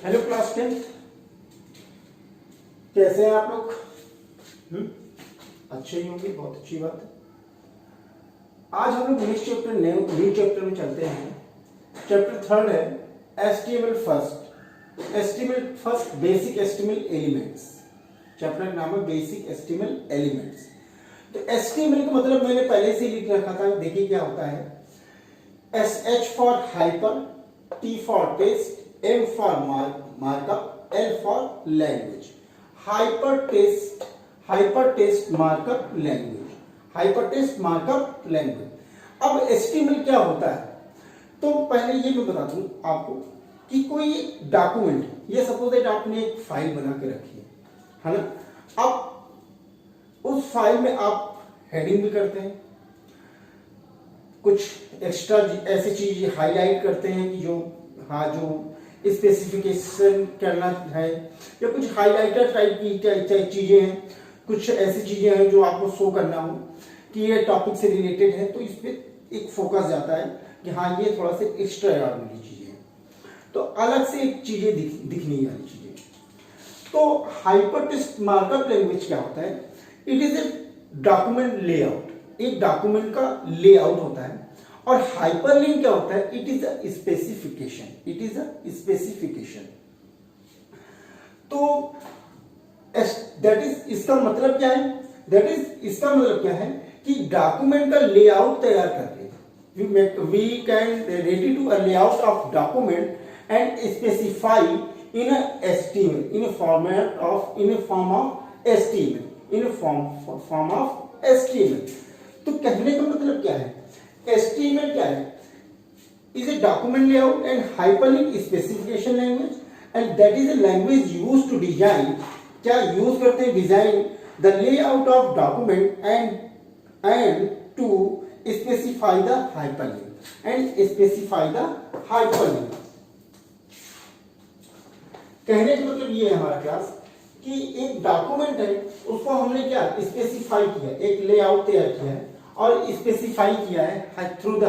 Hello class 10, कैसे हैं आप लोग? अच्छे ही होंगे, बहुत अच्छी बात है। आज हम लोग नेक्स्ट चैप्टर न्यू चैप्टर में चलते हैं। चैप्टर 3 है HTML first basic HTML elements. Chapter का नाम है बेसिक एचटीएमएल एलिमेंट्स। तो एचटीएमएल का मतलब मैंने पहले से लिख रखा था, देखिए क्या होता है। H for hyper, T for text, M for markup, L for language. Hypertext markup language. Hypertext markup language. अब HTML क्या होता है? तो पहले ये मैं बता दूं आपको कि कोई डॉक्यूमेंट, ये सपोज दैट आपने एक फाइल बना के रखी है ना। अब उस फाइल में आप हेडिंग भी करते हैं, कुछ एक्स्ट्रा ऐसी चीज हाईलाइट करते हैं कि जो स्पेसिफिकेशन करना है, या कुछ हाइलाइटर टाइप की चीजें हैं, कुछ ऐसी चीजें हैं जो आपको शो करना हो कि ये टॉपिक से रिलेटेड है, तो इस पे एक फोकस जाता है कि हाँ ये थोड़ा सा एक्स्ट्रा ऑर्डिनरी चीजें हैं, तो अलग से एक चीजें दिखने वाली चीजें। तो हाइपरटेक्स्ट मार्कअप लैंग्वेज क्या होता है? It is a document layout, एक डॉक्यूमेंट का लेआउट होता है। और हाइपरलिंक क्या होता है? It is a specification. तो दैट इज, इसका मतलब क्या है? इसका मतलब क्या है कि डॉक्यूमेंट का लेआउट तैयार करके we can ready to a layout of document and specify in HTML in a form of HTML। तो कहने का मतलब क्या है? HTML क्या है? is a document layout and hyperlink specification language, and that is a language used to design, क्या use करते हैं? Design the layout of document and to specify the hyperlink। कहने का मतलब ये है हमारा क्लास कि एक डॉक्यूमेंट है, उसको हमने क्या स्पेसिफाई किया, एक लेआउट तैयार किया है और स्पेसिफाई किया है थ्रू द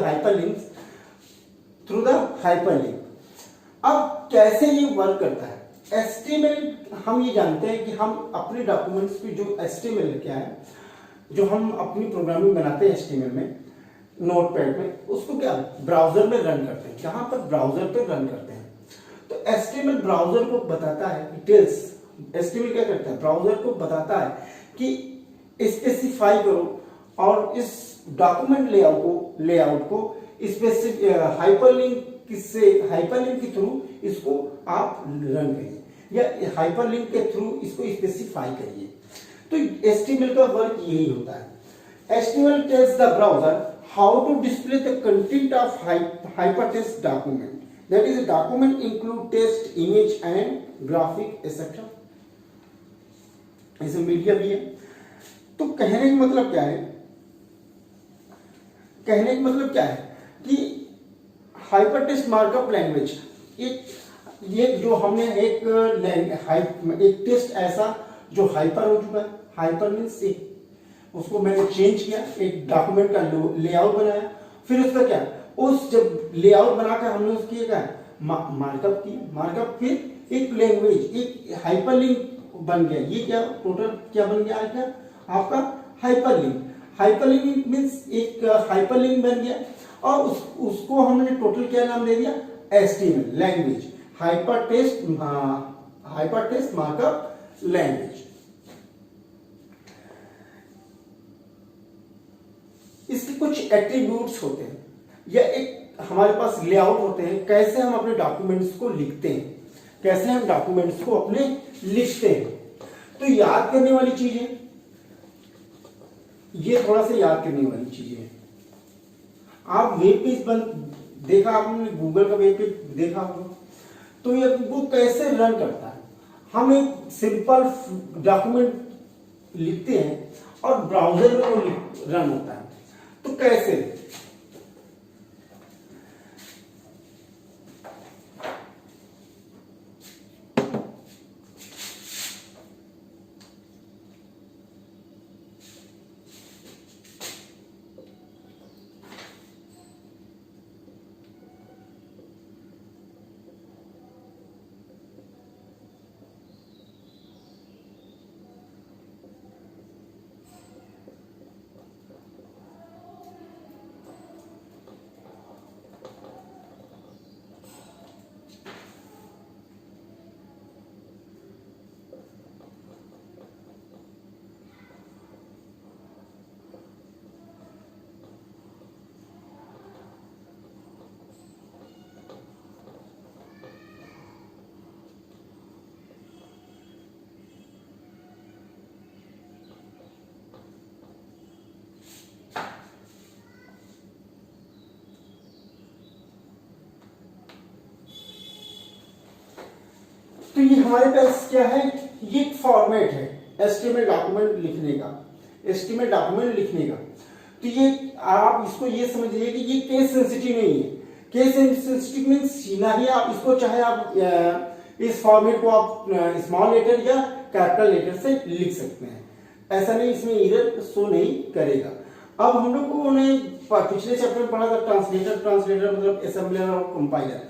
हाइपरलिंक। अब कैसे ये वर्क करता है? HTML हम ये जानते हैं कि हम अपने डॉक्यूमेंट्स पे जो HTML क्या है, जो हम अपनी प्रोग्रामिंग बनाते हैं HTML में, नोटपैड में, उसको क्या ब्राउजर में रन करते हैं। जहां पर ब्राउजर पे रन करते हैं, तो HTML ब्राउजर को बताता है डिटेल्स। HTML क्या करता है? ब्राउजर को बताता है कि स्पेसिफाई करो और इस डॉक्यूमेंट लेआउट को हाइपरलिंक के थ्रू इसको आप रन करिए, या हाइपरलिंक के थ्रू इसको स्पेसिफाई करिए। तो HTML का वर्क यही होता है। HTML tells the browser how to display the content of hypertext document. That is, a document include text, image and graphic etc. इसमें मीडिया भी है। तो कहने का मतलब क्या है? कहने का मतलब क्या है कि हाइपरटेक्स्ट मार्कअप लैंग्वेज, ये जो हमने एक टेक्स्ट ऐसा जो हाइपर हो चुका है, हाइपर मीन्स उसको मैंने चेंज किया, एक डॉक्यूमेंट का लेआउट बनाया, फिर उसका क्या, उस जब लेआउट बनाकर हमने उसकी क्या मार्कअप किया, मार्कअप फिर एक लैंग्वेज, एक हाइपरलिंक बन गया। ये क्या टोटल क्या बन गया? क्या आपका हाइपरलिंक मीन्स एक हाइपरलिंक बन गया, और उसको हमने टोटल क्या नाम दे दिया? HTML language, hypertext markup language. इसके कुछ एट्रीब्यूट्स होते हैं, या एक हमारे पास लेआउट होते हैं, कैसे हम अपने डॉक्यूमेंट्स को लिखते हैं, कैसे हम डॉक्यूमेंट्स को अपने लिखते हैं। तो याद करने वाली चीजें, ये थोड़ा सा याद करने वाली चीजें हैं। आप वेब पेज देखा, आपने गूगल का वेब पेज देखा होगा, तो ये वो कैसे रन करता है? हम एक सिंपल डॉक्यूमेंट लिखते हैं और ब्राउजर में वो रन होता है, तो कैसे? तो ये हमारे पास क्या है, ये फॉर्मेट है एचटीएमएल डॉक्यूमेंट लिखने का, एचटीएमएल डॉक्यूमेंट लिखने का। तो ये आप इसको ये समझिए कि ये केस सेंसिटिव नहीं है। केस सेंसिटिव मीन्स सीधा ही आप इसको चाहे आप इस फॉर्मेट को आप स्मॉल लेटर या कैपिटल लेटर से लिख सकते हैं, ऐसा नहीं, इसमें एरर शो नहीं करेगा। अब हम लोग को ने पिछले चैप्टर में पढ़ा था ट्रांसलेटर मतलब असेंबलर और कंपाइलर।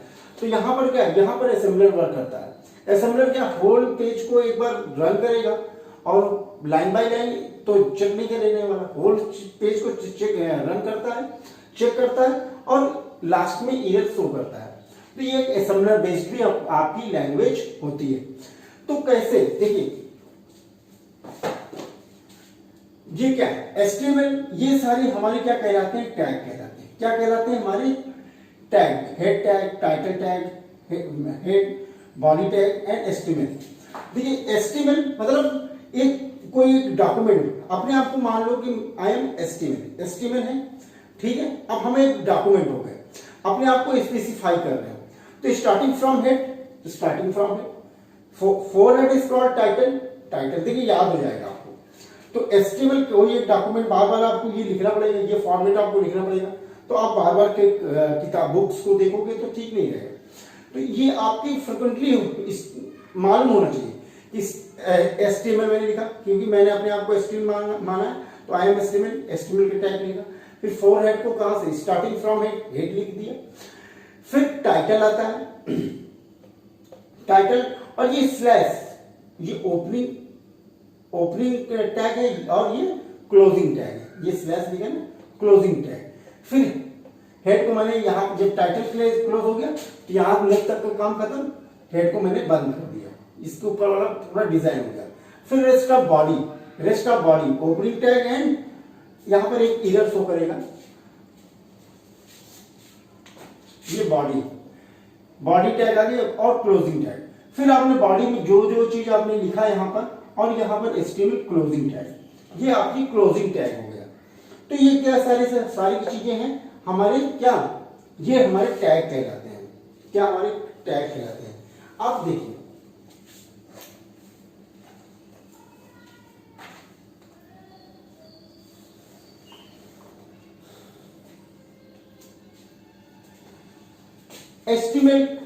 तो यहाँ पर क्या है, यहाँ पर असेंबलर वर्क करता है। असेंबलर क्या होल पेज को एक बार रन करेगा और लाइन बाय लाइन तो चेक नहीं करेने वाला, होल पेज को चेक रन करता है, चेक करता है और लास्ट में एरर शो करता है। तो ये एक असेंबलर बेस्ड भी आपकी लैंग्वेज होती है। तो कैसे, देखिए ये क्या है एचटीएमएल, ये सारी हमारे क्या कहलाते हैं, टैग कहलाते हैं। क्या कहलाते हैं हमारे tag, head tag, title tag, head, body tag and HTML. देखिए एचटीएमएल मतलब एक कोई डॉक्यूमेंट, अपने आप को मान लो कि आई एम एचटीएमएल, एचटीएमएल है, ठीक है। अब हम एक डॉक्यूमेंट हो गए, अपने आप को स्पेसिफाई कर रहे हो। तो starting from head, starting from head, four head is called title, title देखिए याद हो जाएगा आपको। तो एचटीएमएल कोई एक डॉक्यूमेंट बार बार आपको ये लिखना पड़ेगा, ये फॉर्मेट आपको लिखना पड़ेगा, तो आप बार बार के किताब बुक्स को देखोगे तो ठीक नहीं रहेगा। तो ये आपकी फ्रिक्वेंटली मालूम होना चाहिए। इस एचटीएमएल मैंने लिखा क्योंकि मैंने अपने आप को एचटीएमएल माना है, तो आई एम एचटीएमएल, एचटीएमएल के टैग लिखा। फिर फोर हेड को कहां से, स्टार्टिंग फ्रॉम हेड, हेड लिख दिया। फिर टाइटल आता है, टाइटल, और ये स्लैश, ये ओपनिंग टैग है और ये क्लोजिंग टैग है, ये स्लैश लिखा ना, क्लोजिंग टैग। फिर हेड को मैंने यहाँ जब टाइटल क्लोज हो गया तो यहाँ लेफ्ट तक का काम खत्म, हेड को मैंने बंद कर दिया, इसके ऊपर वाला पूरा डिजाइन हो गया। फिर rest of body, opening tag and यहां पर एक एरर शो करेगा, ये बॉडी टैग आ गया और क्लोजिंग टैग। फिर आपने बॉडी में जो चीज आपने लिखा है यहां पर, और यहां पर एचटीएमएल क्लोजिंग टैग, ये आपकी क्लोजिंग टैग हो गया। तो ये क्या सारी चीजें हैं हमारे, क्या ये हमारे टैग कहलाते हैं, क्या हमारे टैग कहलाते हैं। आप देखिए एस्टिमेट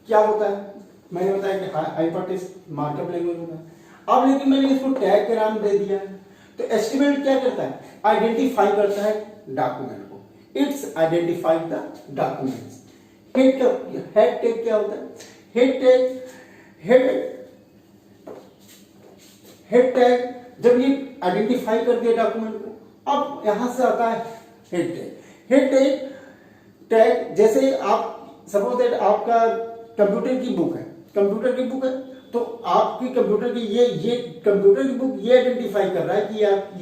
क्या होता है, मैंने बताया कि हाइपरटेक्स्ट मार्कअप लैंग्वेज होता है। अब लेकिन मैंने इसको टैग का नाम दे दिया है। तो एस्टिमेट क्या करता है, आइडेंटिफाई करता है डॉक्यूमेंट को, it's identify the documents. Head tag क्या होता है, हेड टैग जब ये आइडेंटिफाई कर दिया डॉक्यूमेंट को, अब यहां से आता है हेड टैग। जैसे आप सपोज दैट आपका कंप्यूटर की बुक है, तो आपकी कंप्यूटर की ये कंप्यूटर की बुक ये आइडेंटिफाई कर रहा है कि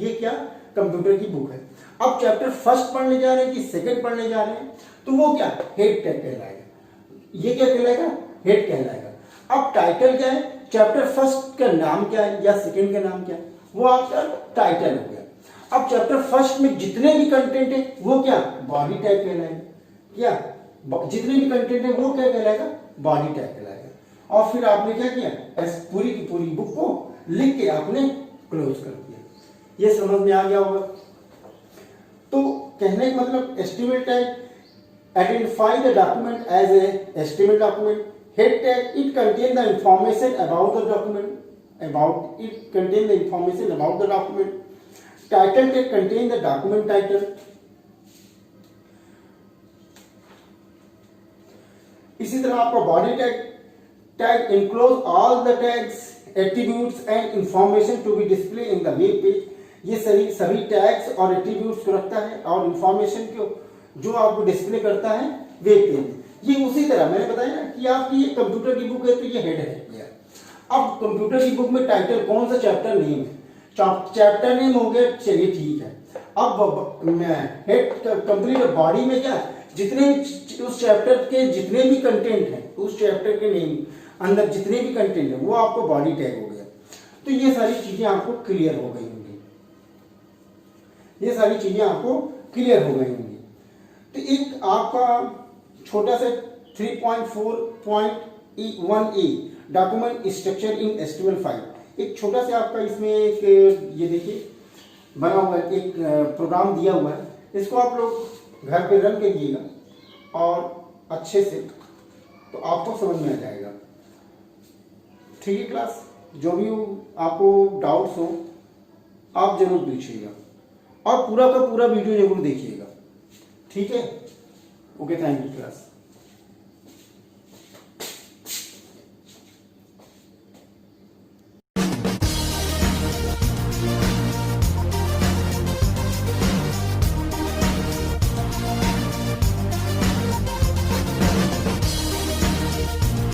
ये क्या कंप्यूटर की बुक है। अब चैप्टर फर्स्ट पढ़ने जा रहे हैं कि सेकंड पढ़ने जा रहे हैं, तो वो क्या हेड टैग कहलाएगा, ये क्या कहलाएगा, हेड कहलाएगा। अब टाइटल क्या है, चैप्टर फर्स्ट का नाम क्या है या सेकंड का नाम क्या है, वो आपका टाइटल हो गया। अब चैप्टर फर्स्ट में जितने भी कंटेंट है वो क्या बॉडी टैग कहलाएगा, क्या जितने भी कंटेंट है वो क्या कहलाएगा, बॉडी टैग कहलाएगा। और फिर आपने क्या किया, पूरी की पूरी बुक को लिख के आपने क्लोज कर दिया। ये समझ में आ गया होगा। तो कहने का मतलब estimate tag identify the document as a estimate document. Head tag it contain the information about the document, title tag contain the document title. इसी तरह आपका body tag enclose all the tags, attributes and information to be display in the web page. ये सभी tags और attributes को रखता है और इंफॉर्मेशन को जो आपको डिस्प्ले करता है वेब पेज। ये उसी तरह मैंने बताया ना कि आपकी ये कंप्यूटर की बुक है तो ये हेड है। अब कंप्यूटर की बुक में टाइटल कौन सा चैप्टर नेम है, चैप्टर नेम हो गया, चलिए ठीक है। अब हेड कंप्लीट बॉडी में क्या जितने उस चैप्टर के जितने भी कंटेंट है, उस चैप्टर के नेम अंदर जितने भी कंटेंट है वो आपको बॉडी टैग हो गया। तो ये सारी चीजें आपको क्लियर हो गई होंगी, ये सारी चीजें आपको क्लियर हो गई होंगी। तो एक आपका छोटा सा 3.4.1a document structure in HTML file. एक छोटा सा आपका इसमें एक ये देखिए बना हुआ है, एक प्रोग्राम दिया हुआ है, इसको आप लोग घर पे रन करिएगा और अच्छे से तो आपको समझ में आ जाएगा। ठीक है क्लास, जो भी आपको डाउट्स हो आप जरूर पूछिएगा और पूरा का पूरा वीडियो जरूर देखिएगा। ठीक है, ओके, थैंक यू क्लास।